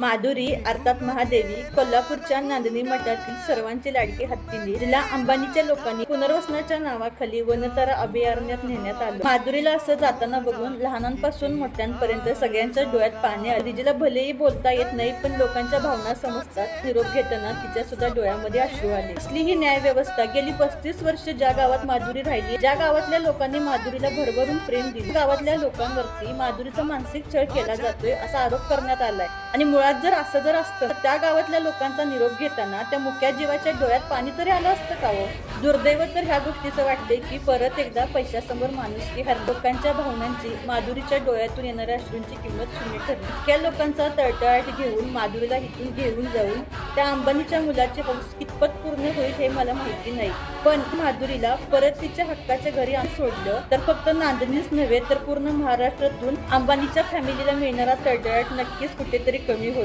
माधुरी अर्थात महादेवी कोल्हापूरच्या नांदणी मठातील सर्वांची लाडकी हत्तीने जिला अंबानीच्या लोकांनी पुनर्वसनाच्या नावाखाली वनतारा अभयारण्यात नेण्यात आलं। माधुरीला असं जाताना बघून लहानांपासून मोठ्यांपर्यंत सगळ्यांच्या डोळ्यात पाणी आले। जिला भलेही बोलता येत नाही पण लोकांच्या भावना समजतात। निरोप घेताना तिच्या सुद्धा डोळ्यामध्ये अश्रू आले। असली ही न्याय व्यवस्था गेली 35 वर्ष ज्या गावात माधुरी राहिली, ज्या गावातल्या लोकांनी माधुरीला भरभरून प्रेम दिले, गावातल्या लोकांवरती माधुरीचा मानसिक छळ केला जातोय असा आरोप करण्यात आलाय। आणि मुळात जर असतं तर त्या गावातल्या लोकांचा निरोप घेताना त्या मुक्या जीवाच्या डोळ्यात पाणी तरी आलं असतं का हो? दुर्दैव तर ह्या गोष्टीचं वाटतंय की परत एकदा पैशासमोर माणुसकी हर लोकांच्या भावनांची, माधुरीच्या डोळ्यातून येणाऱ्या अश्रूंची किंमत शून्य ठरली। त्या लोकांचा तळतळाट घेऊन माधुरीला इथून घेऊन जाऊन त्या अंबानीच्या मुलाचे हौस कितपत पूर्ण होईल हे मला माहिती नाही, पण माधुरीला परत तिच्या हक्काच्या घरी सोडलं तर फक्त नांदणीच नव्हे तर पूर्ण महाराष्ट्रातून अंबानीच्या फॅमिलीला मिळणारा तळतळाट नक्कीच कुठेतरी कमी होईल।